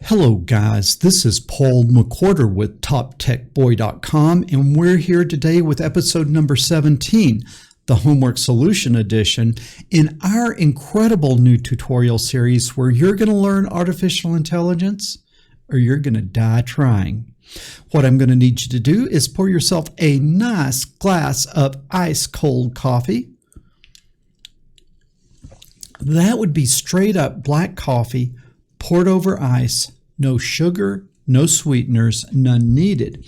Hello guys, this is Paul McWhorter with TopTechBoy.com, and we're here today with episode number 17, the Homework Solution Edition, in our incredible new tutorial series where you're going to learn artificial intelligence or you're going to die trying. What I'm going to need you to do is pour yourself a nice glass of ice cold coffee. That would be straight up black coffee, poured over ice, no sugar, no sweeteners, none needed.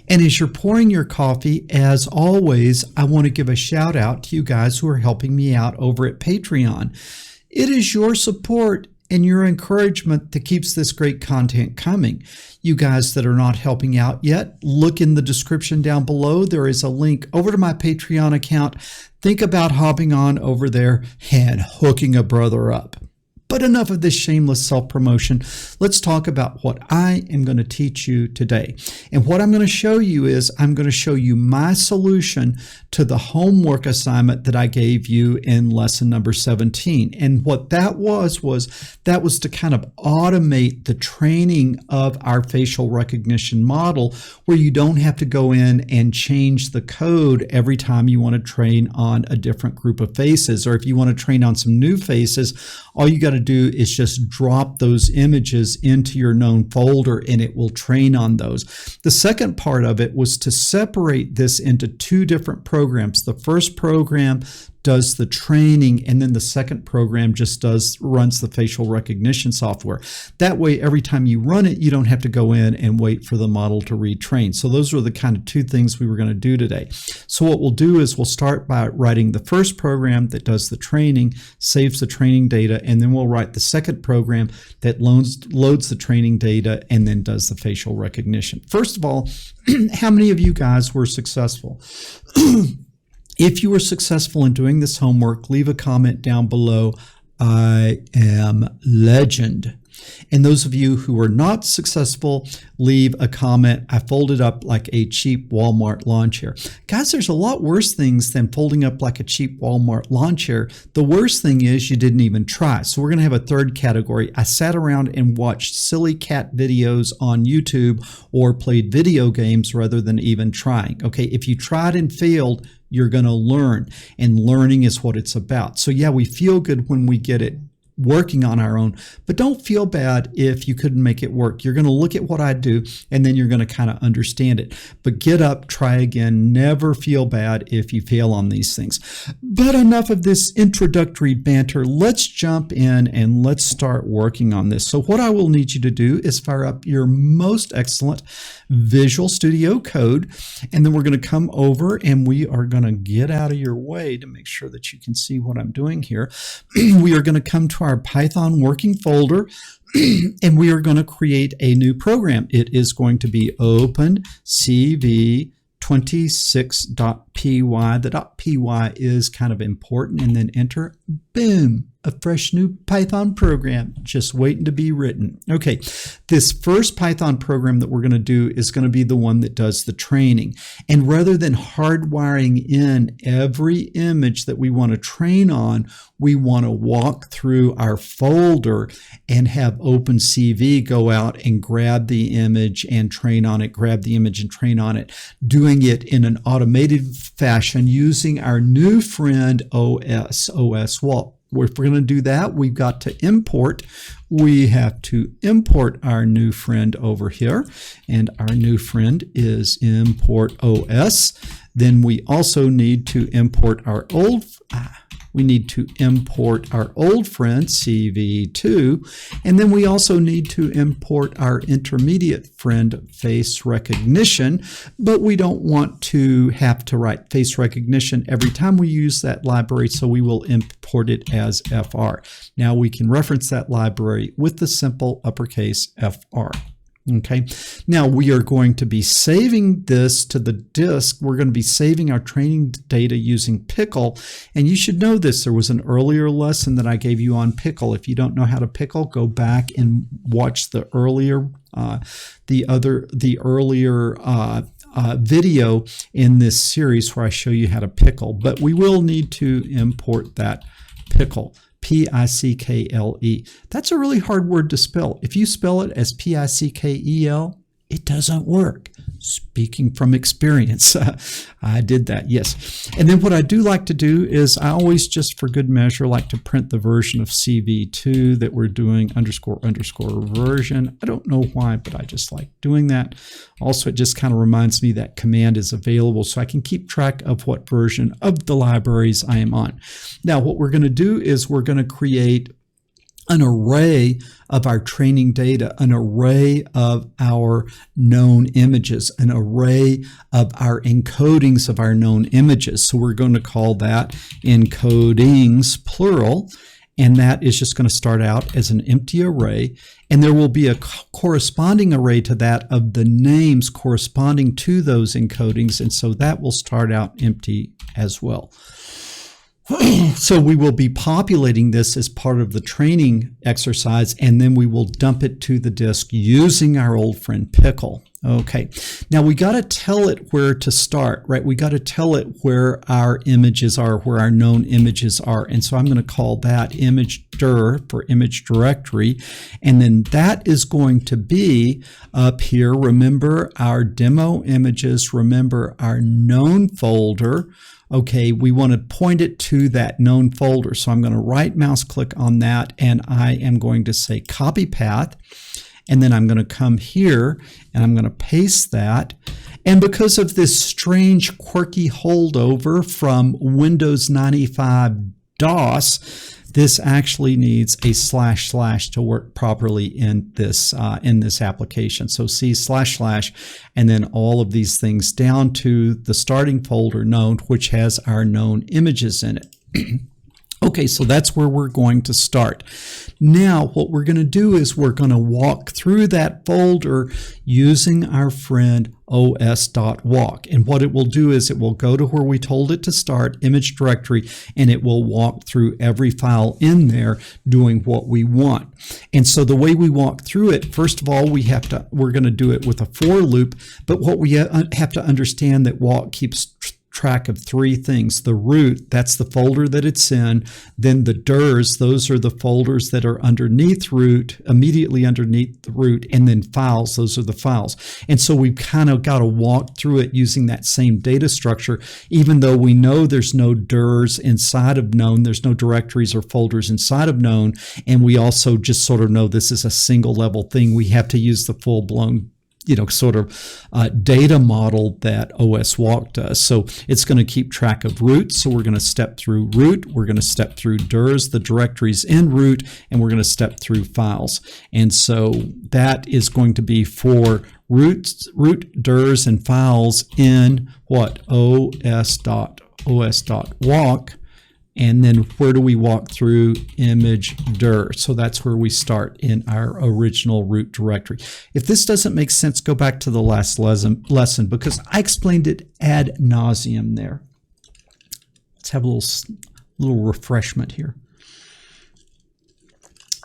And as you're pouring your coffee, as always, I want to give a shout out to you guys who are helping me out over at Patreon. It is your support and your encouragement that keeps this great content coming. You guys that are not helping out yet, look in the description down below. There is a link over to my Patreon account. Think about hopping on over there and hooking a brother up. But enough of this shameless self-promotion. Let's talk about what I am going to teach you today. And what I'm going to show you is I'm going to show you my solution to the homework assignment that I gave you in lesson number 17. And what that was to kind of automate the training of our facial recognition model, where you don't have to go in and change the code every time you want to train on a different group of faces. Or if you want to train on some new faces, all you got to do is just drop those images into your known folder and it will train on those. The second part of it was to separate this into two different programs. The first program does the training, and then the second program just runs the facial recognition software. That way, every time you run it, you don't have to go in and wait for the model to retrain. So those are the kind of two things we were going to do today. So what we'll do is we'll start by writing the first program that does the training, saves the training data, and then we'll write the second program that loads the training data and then does the facial recognition. First of all, how many of you guys were successful? If you were successful in doing this homework, leave a comment down below. I am legend. And those of you who are not successful, leave a comment. I folded up like a cheap Walmart lawn chair. Guys, there's a lot worse things than folding up like a cheap Walmart lawn chair. The worst thing is you didn't even try. So we're going to have a third category. I sat around and watched silly cat videos on YouTube or played video games rather than even trying. Okay, if you tried and failed, you're going to learn, and learning is what it's about. So yeah, we feel good when we get it working on our own, but don't feel bad if you couldn't make it work. You're going to look at what I do, and then you're going to kind of understand it. But get up, try again. Never feel bad if you fail on these things. But enough of this introductory banter. Let's jump in and let's start working on this. So what I will need you to do is fire up your most excellent Visual Studio Code, and then we're going to come over and we are going to get out of your way to make sure that you can see what I'm doing here. We are going to come to our Python working folder and we are going to create a new program. It is going to be OpenCV 26.py. The .py is kind of important, and then enter. Boom, a fresh new Python program just waiting to be written. Okay, this first Python program that we're going to do is going to be the one that does the training. And rather than hardwiring in every image that we want to train on, we want to walk through our folder and have OpenCV go out and grab the image and train on it, grab the image and train on it, doing it in an automated fashion using our new friend os.walk. If we're going to do that, we've got to import. We have to import our new friend over here, and our new friend is import os. Then we also need to import our old friend CV2, and then we also need to import our intermediate friend face recognition, but we don't want to have to write face recognition every time we use that library, so we will import it as FR. Now we can reference that library with the simple uppercase FR. Okay, now we are going to be saving this to the disk. We're going to be saving our training data using Pickle, and you should know this. There was an earlier lesson that I gave you on Pickle. If you don't know how to Pickle, go back and watch the earlier video in this series where I show you how to Pickle. But we will need to import that Pickle. P-I-C-K-L-E. That's a really hard word to spell. If you spell it as P-I-C-K-E-L, it doesn't work. Speaking from experience, I did that, yes. And then what I do like to do is I always, just for good measure, like to print the version of CV2 that we're doing, __ version. I don't know why, but I just like doing that. Also, it just kind of reminds me that command is available so I can keep track of what version of the libraries I am on. Now, what we're going to do is we're going to create an array of our training data, an array of our known images, an array of our encodings of our known images. So we're going to call that encodings, plural, and that is just going to start out as an empty array, and there will be a corresponding array to that of the names corresponding to those encodings, and so that will start out empty as well. So we will be populating this as part of the training exercise, and then we will dump it to the disk using our old friend Pickle. Okay, now we got to tell it where to start, right? We got to tell it where our images are, where our known images are. And so I'm going to call that image dir for image directory. And then that is going to be up here. Remember our demo images, remember our known folder. Okay, we want to point it to that known folder. So I'm going to right mouse click on that, and I am going to say copy path. And then I'm going to come here and I'm going to paste that. And because of this strange quirky holdover from Windows 95 DOS, this actually needs a / to work properly in this application. So C / and then all of these things down to the starting folder known, which has our known images in it. Okay, so that's where we're going to start. Now, what we're going to do is we're going to walk through that folder using our friend os.walk. And what it will do is it will go to where we told it to start, image directory, and it will walk through every file in there doing what we want. And so the way we walk through it, first of all, we're going to do it with a for loop, but what we have to understand that walk keeps track of three things. The root, that's the folder that it's in. Then the dirs, those are the folders that are underneath root, immediately underneath the root. And then files, those are the files. And so we've kind of got to walk through it using that same data structure, even though we know there's no dirs inside of known, there's no directories or folders inside of known. And we also just sort of know this is a single level thing. We have to use the full-blown data model that os.walk does. So it's going to keep track of root. So we're going to step through root. We're going to step through dirs, the directories in root, and we're going to step through files. And so that is going to be for root, dirs, and files in what? os.walk. And then where do we walk through? Image dir. So that's where we start in our original root directory. If this doesn't make sense, go back to the last lesson because I explained it ad nauseum there. Let's have a little refreshment here.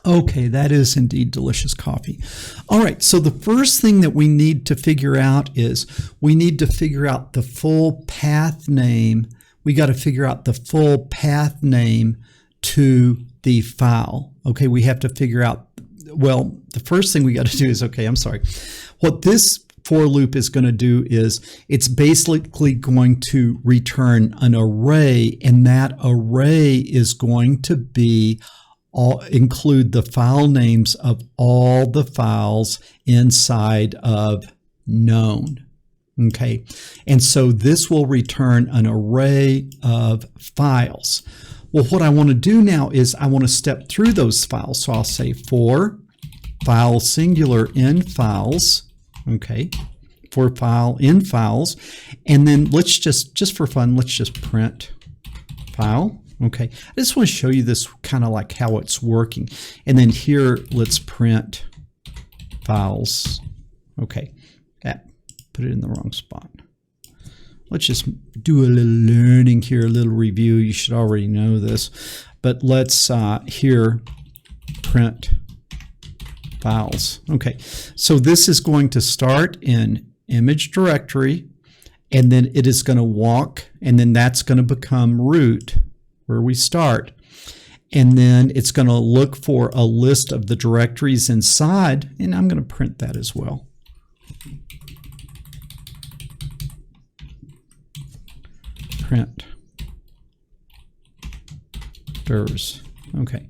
Okay, that is indeed delicious coffee. All right, so the first thing that we need to figure out is we need to figure out the full path name. We got to figure out the full path name to the file. Okay, we have to figure out, well, the first thing we got to do is, what this for loop is going to do is it's basically going to return an array, and that array is going to include the file names of all the files inside of known. Okay, and so this will return an array of files. Well, what I want to do now is I want to step through those files. So I'll say for file singular in files, okay, for file in files, and then let's just for fun, let's just print file. Okay, I just want to show you this kind of like how it's working. And then here, let's print files. Okay, put it in the wrong spot. Let's just do a little learning here, a little review. You should already know this, but let's here print files. Okay, so this is going to start in image directory, and then it is going to walk, and then that's going to become root, where we start. and then it's going to look for a list of the directories inside, and I'm going to print that as well. Print dirs. Okay.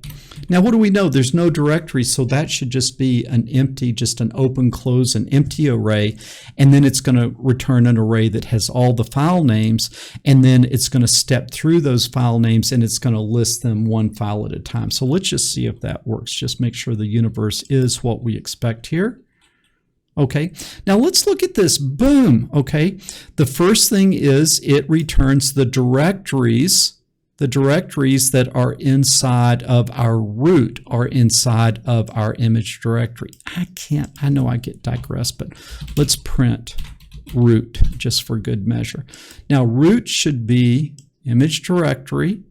Now what do we know? There's no directory, so that should just be an empty, just an open, close, an empty array, and then it's going to return an array that has all the file names, and then it's going to step through those file names and it's going to list them one file at a time. So let's just see if that works. Just make sure the universe is what we expect here. Okay, now let's look at this. Boom. Okay, the first thing is it returns the directories that are inside of our root, are inside of our image directory. I know I get digressed, but let's print root just for good measure. Now root should be image directory.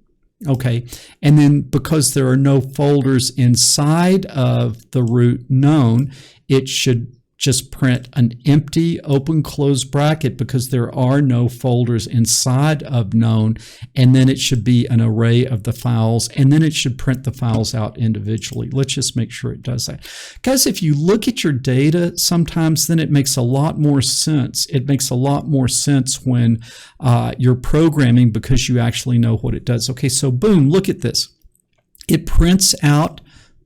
Okay, and then because there are no folders inside of the root known, it should just print an empty open close bracket because there are no folders inside of known, and then it should be an array of the files, and then it should print the files out individually. Let's just make sure it does that. Guys, if you look at your data sometimes, then it makes a lot more sense. It makes a lot more sense when you're programming because you actually know what it does. Okay, so boom, look at this. It prints out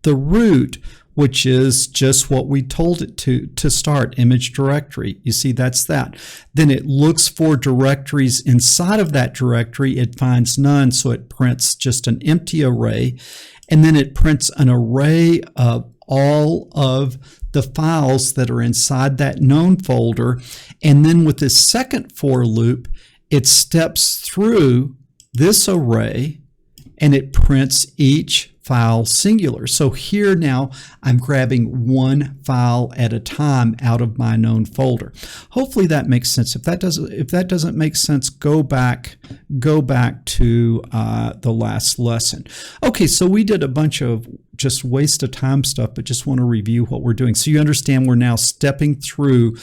the root, which is just what we told it to start, image directory. You see, that's that. Then it looks for directories inside of that directory. It finds none, so it prints just an empty array. And then it prints an array of all of the files that are inside that known folder. And then with this second for loop, it steps through this array and it prints each file singular. So here now I'm grabbing one file at a time out of my known folder. Hopefully that makes sense. If that doesn't make sense, go back to the last lesson. Okay, so we did a bunch of just waste of time stuff, but just want to review what we're doing. So you understand we're now stepping through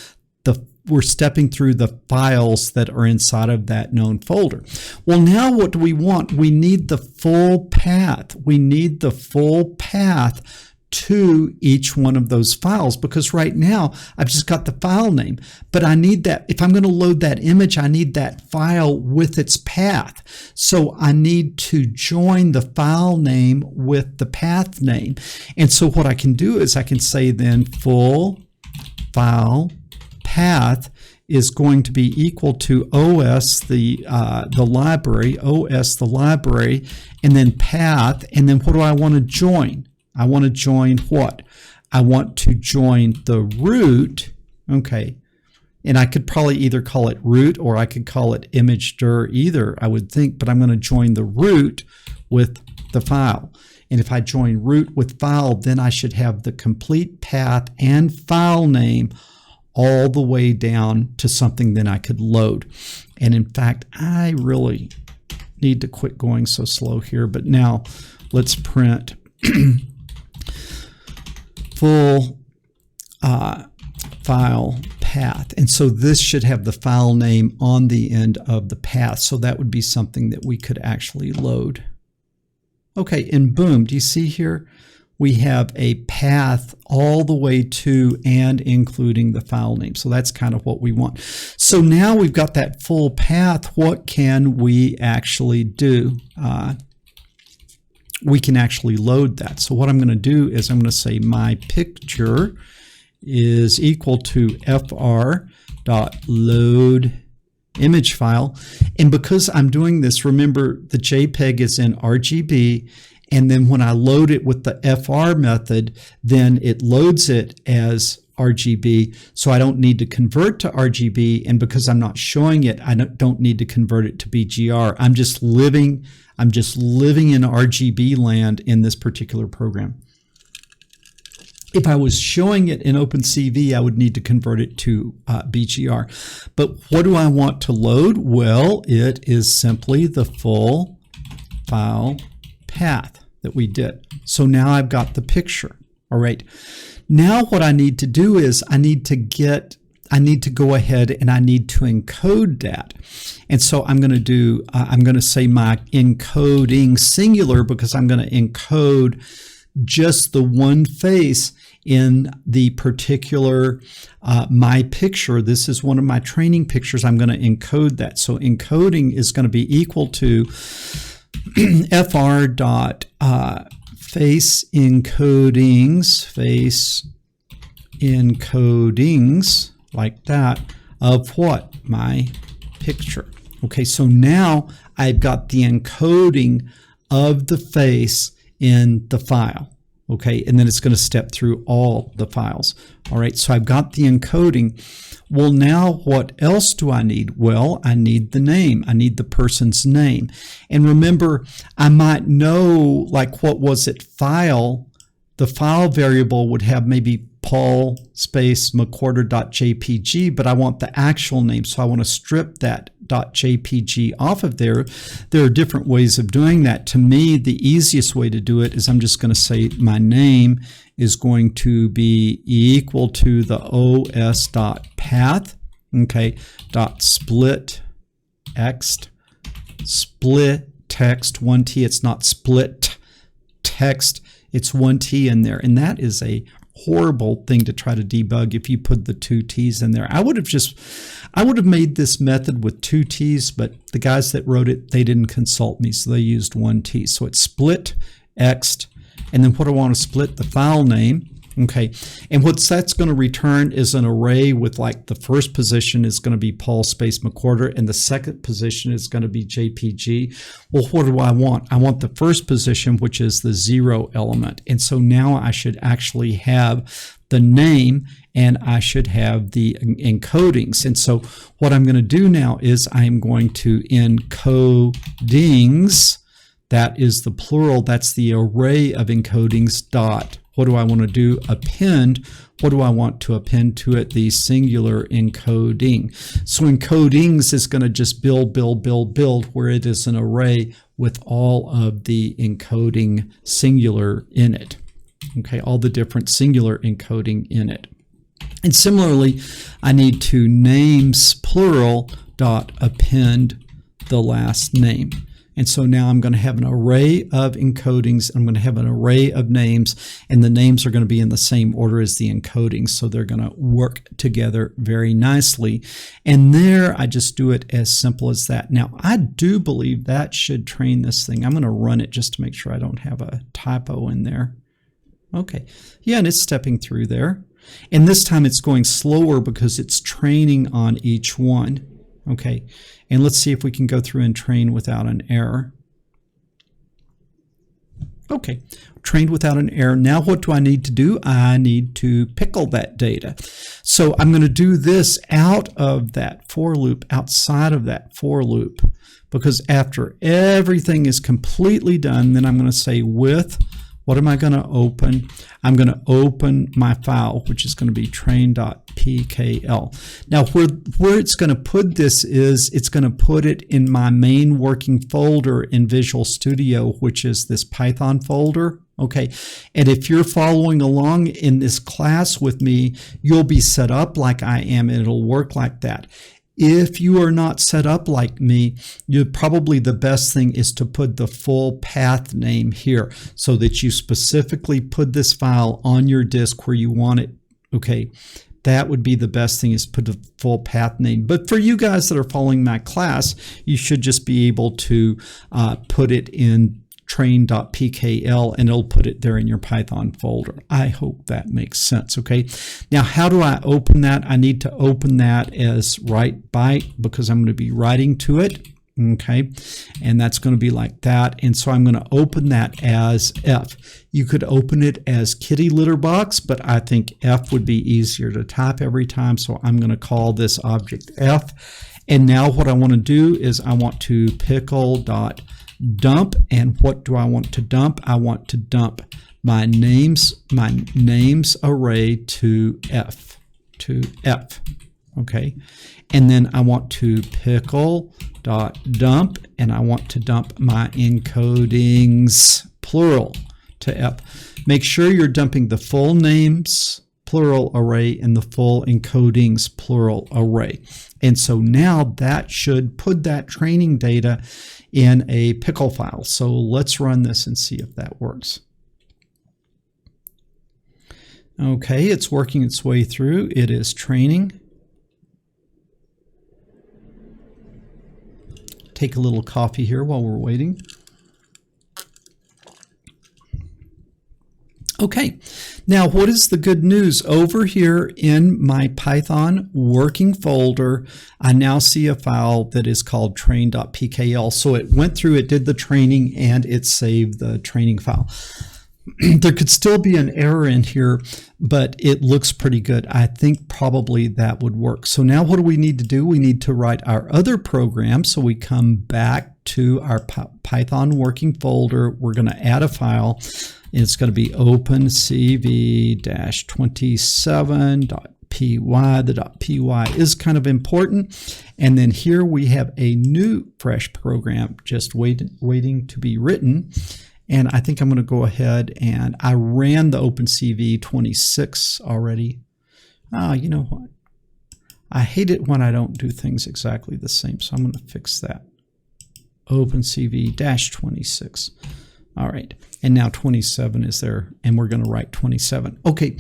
the files that are inside of that known folder. Well, now what do we want? We need the full path. We need the full path to each one of those files, because right now I've just got the file name, but I need that. If I'm going to load that image, I need that file with its path. So I need to join the file name with the path name. And so what I can do is I can say then full file path is going to be equal to OS, the library, and then path, and then what do I want to join? I want to join what? I want to join the root, okay, and I could probably either call it root or I could call it image dir, either, I would think, but I'm going to join the root with the file. And if I join root with file, then I should have the complete path and file name all the way down to something that I could load. And in fact, I really need to quit going so slow here, but now let's print full file path. And so this should have the file name on the end of the path. So that would be something that we could actually load. Okay, and boom, do you see here? We have a path all the way to and including the file name. So that's kind of what we want. So now we've got that full path. What can we actually do? We can actually load that. So what I'm going to do is I'm going to say my picture is equal to fr.load image file. And because I'm doing this, remember the JPEG is in RGB. And then when I load it with the FR method, then it loads it as RGB. So I don't need to convert to RGB. And because I'm not showing it, I don't need to convert it to BGR. I'm just living in RGB land in this particular program. If I was showing it in OpenCV, I would need to convert it to BGR. But what do I want to load? Well, it is simply the full file path that we did. So now I've got the picture. All right. Now what I need to do is I need to get I need to go ahead and I need to encode that. And so I'm going to say my encoding singular because I'm going to encode just the one face in the particular my picture. This is one of my training pictures. I'm going to encode that. So encoding is going to be equal to fr dot face encodings like that of what? My picture. Okay, so now I've got the encoding of the face in the file. Okay, and then it's going to step through all the files. All right, so I've got the encoding. Well, now what else do I need? Well, I need the name. I need the person's name. And remember, I might know, like, what was it, file? The file variable would have maybe Paul space McWhorter.jpg, but I want the actual name, so I want to strip that .jpg off of there. There are different ways of doing that. To me, the easiest way to do it is I'm just going to say my name is going to be equal to the os.path, okay, split text, one T. It's not split text, it's one T in there, and that is a horrible thing to try to debug if you put the two T's in there. I would have made this method with two T's, but the guys that wrote it, they didn't consult me, so they used one T. So it's split ext, and then what I want to split the file name. Okay, and what that's going to return is an array with, like, the first position is going to be Paul space McWhorter and the second position is going to be JPG. Well, what do I want? I want the first position, which is the 0 element. And so now I should actually have the name and I should have the encodings. And so what I'm going to do now is I'm going to encodings, that is the plural, that's the array of encodings dot. What do I want to do? Append. What do I want to append to it? The singular encoding. So encodings is going to just build, where it is an array with all of the encoding singular in it. Okay, all the different singular encoding in it. And similarly, I need to names plural dot append the last name. And so now I'm going to have an array of encodings. I'm going to have an array of names, and the names are going to be in the same order as the encodings. So they're going to work together very nicely. And there, I just do it as simple as that. Now, I do believe that should train this thing. I'm going to run it just to make sure I don't have a typo in there. Okay. Yeah, and it's stepping through there. And this time it's going slower because it's training on each one. Okay, and let's see if we can go through and train without an error. Okay, trained without an error. Now what do I need to do? I need to pickle that data. So I'm going to do this out of that for loop, outside of that for loop, because after everything is completely done, then I'm going to say with, what am I going to open? I'm going to open my file, which is going to be train.pkl. Now, where it's going to put this is it's going to put it in my main working folder in Visual Studio, which is this Python folder. Okay, and if you're following along in this class with me, you'll be set up like I am, and it'll work like that. If you are not set up like me, probably the best thing is to put the full path name here so that you specifically put this file on your disk where you want it. Okay, that would be the best thing, is put the full path name. But for you guys that are following my class, you should just be able to put it in train.pkl and it'll put it there in your Python folder. I hope that makes sense. Okay, now how do I open that? I need to open that as write byte because I'm going to be writing to it. Okay, and that's going to be like that, and so I'm going to open that as F. You could open it as kitty litter box, but I think F would be easier to type every time, so I'm going to call this object F. And now what I want to do is I want to pickle.dump, and what do I want to dump? I want to dump my names array to F, okay, and then I want to pickle.dump, and I want to dump my encodings plural to F. Make sure you're dumping the full names plural array and the full encodings plural array. And so now that should put that training data in a pickle file. So let's run this and see if that works. Okay, it's working its way through. It is training. Take a little coffee here while we're waiting. Okay, now what is the good news? Over here in my Python working folder, I now see a file that is called train.pkl. So it went through, it did the training, and it saved the training file. There could still be an error in here, but it looks pretty good. I think probably that would work. So now what do we need to do? We need to write our other program. So we come back to our Python working folder. We're going to add a file. It's going to be OpenCV-27.py. The .py is kind of important. And then here we have a new fresh program just waiting to be written. And I think I'm going to go ahead and I ran the OpenCV 26 already. You know what? I hate it when I don't do things exactly the same. So I'm going to fix that. OpenCV-26. All right. And now 27 is there, and we're going to write 27. Okay,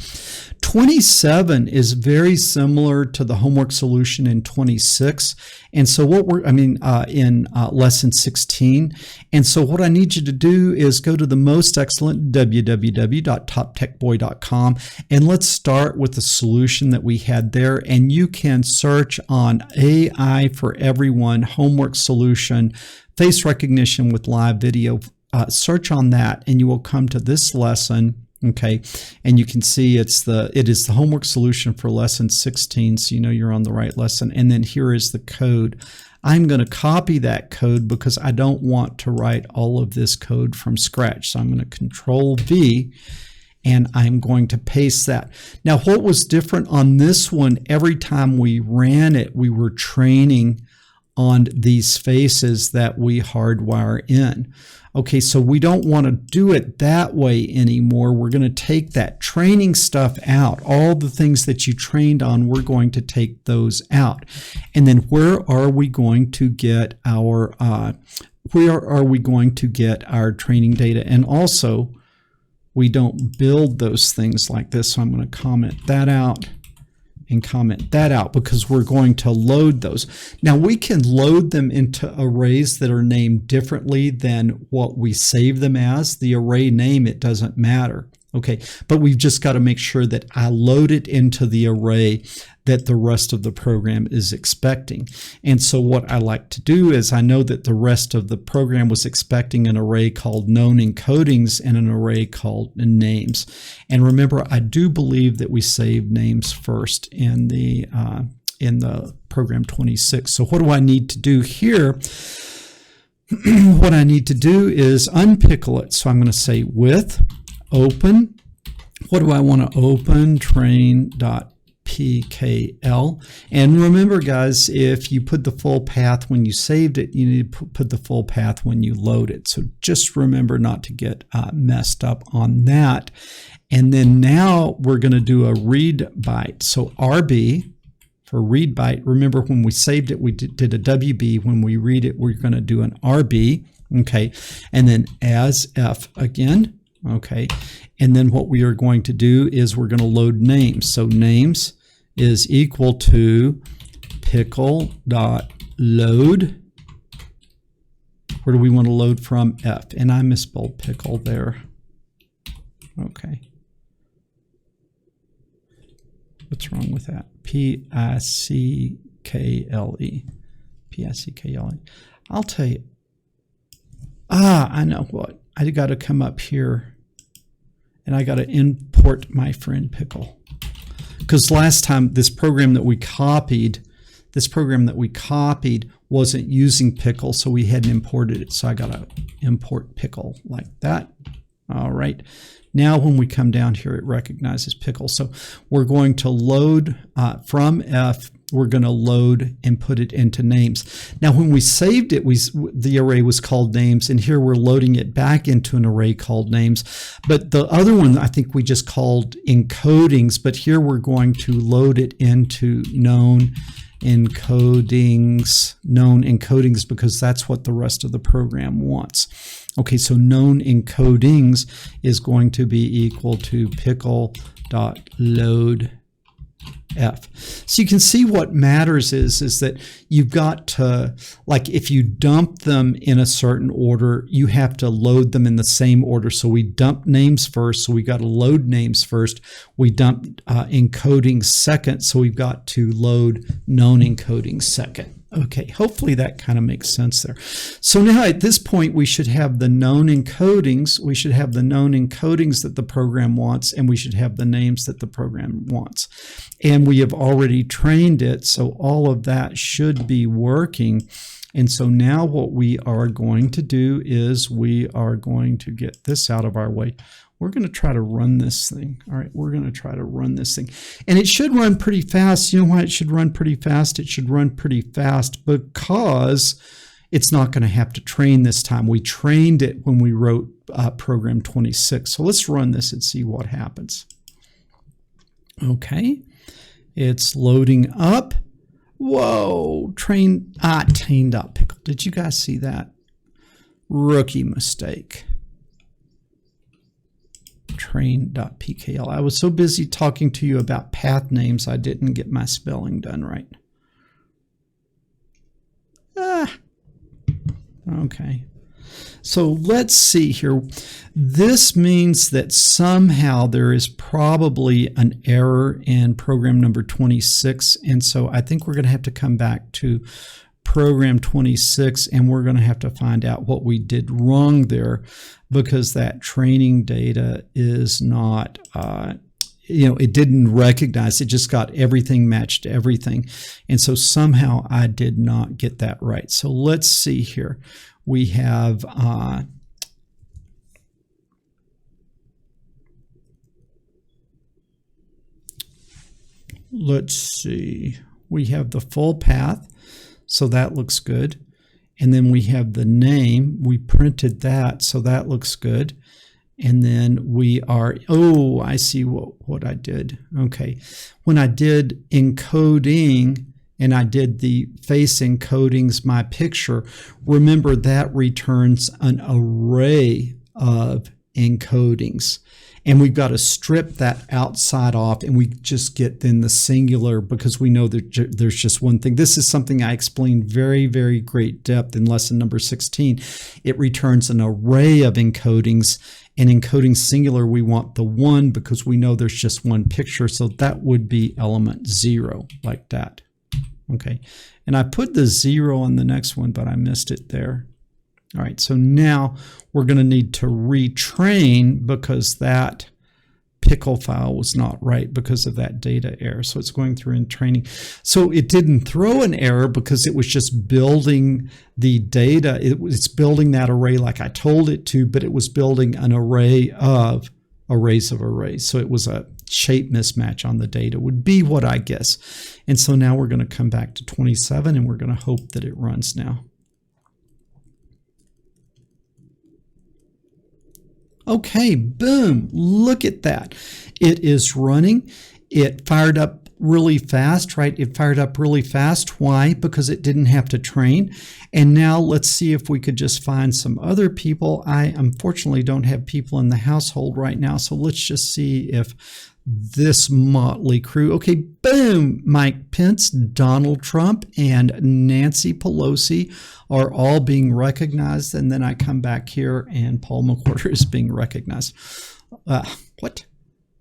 27 is very similar to the homework solution in 26. And so what in lesson 16. And so what I need you to do is go to the most excellent www.toptechboy.com, and let's start with the solution that we had there. And you can search on AI for Everyone homework solution, face recognition with live video. Search on that and you will come to this lesson, okay? And you can see it is the homework solution for lesson 16, so you know you're on the right lesson. And then here is the code. I'm going to copy that code because I don't want to write all of this code from scratch. So I'm going to Control V and I'm going to paste that. Now what was different on this one, every time we ran it, we were training on these faces that we hardwire in. Okay, so we don't want to do it that way anymore. We're going to take that training stuff out. All the things that you trained on, we're going to take those out. And then where are we going to get our training data? And also, we don't build those things like this. So I'm going to comment that out and comment that out because we're going to load those. Now we can load them into arrays that are named differently than what we save them as. The array name, it doesn't matter. Okay, but we've just got to make sure that I load it into the array that the rest of the program is expecting. And so what I like to do is I know that the rest of the program was expecting an array called known encodings and an array called names. And remember, I do believe that we save names first in the program 26. So what do I need to do here? What I need to do is unpickle it. So I'm going to say with open, what do I want to open? Train.pkl. And remember guys, if you put the full path when you saved it, you need to put the full path when you load it. So just remember not to get messed up on that. And then now we're going to do a read byte. So RB for read byte. Remember when we saved it, we did a WB. When we read it, we're going to do an RB. Okay. And then as F again. Okay, and then what we are going to do is we're going to load names. So names is equal to pickle.load. Where do we want to load from? F. And I misspelled pickle there. Okay. What's wrong with that? P-I-C-K-L-E. P-I-C-K-L-E. I'll tell you. I know what. I got to come up here and I got to import my friend pickle. Because last time this program that we copied wasn't using pickle, so we hadn't imported it. So I got to import pickle like that. All right. Now when we come down here, it recognizes pickle. So we're going to load from F we're going to load and put it into names. Now, when we saved it, the array was called names, and here we're loading it back into an array called names. But the other one, I think we just called encodings, but here we're going to load it into known encodings because that's what the rest of the program wants. Okay, so known encodings is going to be equal to pickle.load F. So you can see what matters is that you've got to, like if you dump them in a certain order, you have to load them in the same order. So we dump names first, so we got to load names first. We dump encoding second, so we've got to load known encoding second. Okay, hopefully that kind of makes sense there. So now at this point, we should have the known encodings. We should have the known encodings that the program wants, and we should have the names that the program wants. And we have already trained it, so all of that should be working. And so now what we are going to do is we are going to get this out of our way. We're going to try to run this thing. All right, we're going to try to run this thing. And it should run pretty fast. You know why it should run pretty fast? It should run pretty fast because it's not going to have to train this time. We trained it when we wrote program 26. So let's run this and see what happens. Okay, it's loading up. Whoa, train.pickle. Did you guys see that? Rookie mistake. Train.pkl. I was so busy talking to you about path names, I didn't get my spelling done right. Okay. So let's see here. This means that somehow there is probably an error in program number 26. And so I think we're going to have to come back to program 26 and we're going to have to find out what we did wrong there, because that training data is not, it didn't recognize, it just got everything matched to everything. And so somehow I did not get that right. So let's see here. We have, let's see, we have the full path. So that looks good. And then we have the name. We printed that, so that looks good. And then we are, oh, I see what I did. Okay. When I did encoding and I did the face encodings, my picture, remember that returns an array of encodings. And we've got to strip that outside off, and we just get then the singular because we know that there's just one thing. This is something I explained very, very great depth in lesson number 16. It returns an array of encodings, and encoding singular, we want the one because we know there's just one picture. So that would be element 0, like that. Okay. And I put the 0 on the next one, but I missed it there. All right, so now we're going to need to retrain because that pickle file was not right because of that data error. So it's going through and training. So it didn't throw an error because it was just building the data. It's building that array like I told it to, but it was building an array of arrays of arrays. So it was a shape mismatch on the data would be what I guess. And so now we're going to come back to 27 and we're going to hope that it runs now. Okay, boom, look at that. It is running. It fired up really fast, right? It fired up really fast. Why? Because it didn't have to train. And now let's see if we could just find some other people. I unfortunately don't have people in the household right now, so let's just see if this motley crew. Okay, boom, Mike Pence, Donald Trump, and Nancy Pelosi are all being recognized. And then I come back here and Paul McWhorter is being recognized. What?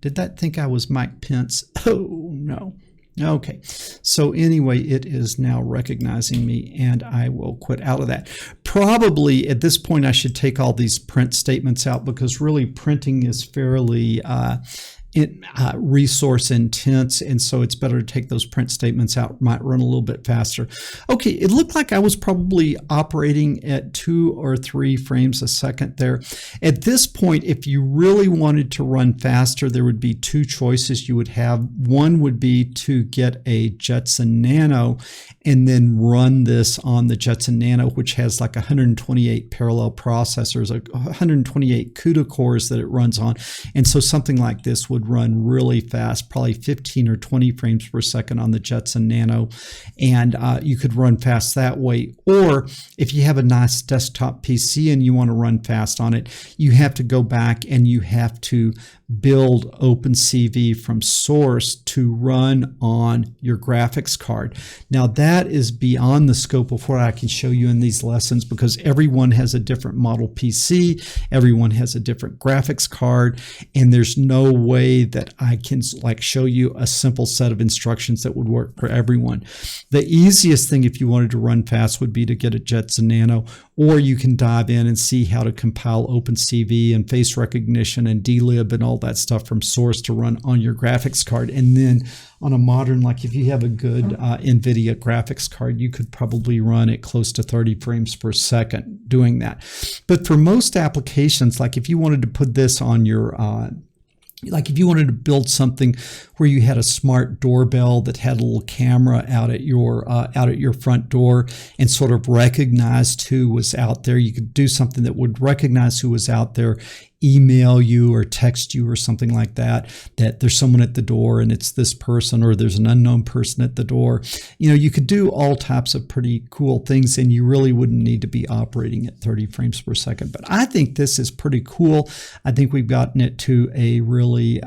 Did that think I was Mike Pence? Oh, no. Okay, so anyway, it is now recognizing me and I will quit out of that. Probably at this point I should take all these print statements out because really printing is fairly resource intense, and so it's better to take those print statements out. It might run a little bit faster. Okay, it looked like I was probably operating at 2 or 3 frames a second there. At this point, if you really wanted to run faster, there would be 2 choices you would have. One would be to get a Jetson Nano and then run this on the Jetson Nano, which has like 128 parallel processors, 128 CUDA cores that it runs on. And so something like this would run really fast, probably 15 or 20 frames per second on the Jetson Nano. And you could run fast that way. Or if you have a nice desktop PC and you want to run fast on it, you have to go back and you have to build OpenCV from source to run on your graphics card. Now that is beyond the scope of what I can show you in these lessons, because everyone has a different model PC, everyone has a different graphics card, and there's no way that I can like show you a simple set of instructions that would work for everyone. The easiest thing if you wanted to run fast would be to get a Jetson Nano, or you can dive in and see how to compile OpenCV and face recognition and dlib and all that stuff from source to run on your graphics card. And then on a modern, like if you have a good NVIDIA graphics card, you could probably run at close to 30 frames per second doing that. But for most applications, like if you wanted to put this on your like if you wanted to build something where you had a smart doorbell that had a little camera out at your front door and sort of recognized who was out there, you could do something that would recognize who was out there, email you or text you or something like that, that there's someone at the door and it's this person, or there's an unknown person at the door. You know, you could do all types of pretty cool things, and you really wouldn't need to be operating at 30 frames per second. But I think this is pretty cool. I think we've gotten it to a really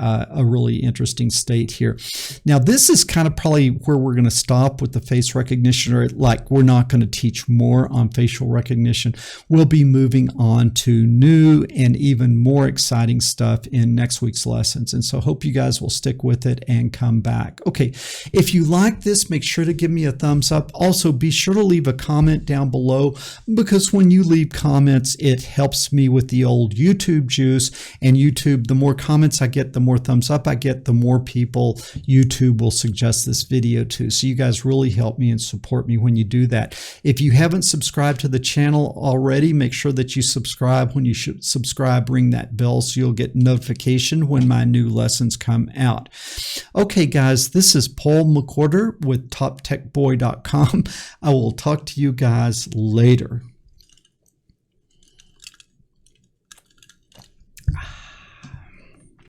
interesting state here. Now, this is kind of probably where we're going to stop with the face recognition, or like we're not going to teach more on facial recognition. We'll be moving on to new and even more exciting stuff in next week's lessons. And so hope you guys will stick with it and come back. Okay, if you like this, make sure to give me a thumbs up. Also, be sure to leave a comment down below, because when you leave comments, it helps me with the old YouTube juice. And YouTube, the more comments I get, the more thumbs up I get, the more people YouTube will suggest this video to. So you guys really help me and support me when you do that. If you haven't subscribed to the channel already, make sure that you subscribe. When you should subscribe, ring that bell so you'll get notification when my new lessons come out. Okay, guys, this is Paul McWhorter with TopTechBoy.com. I will talk to you guys later.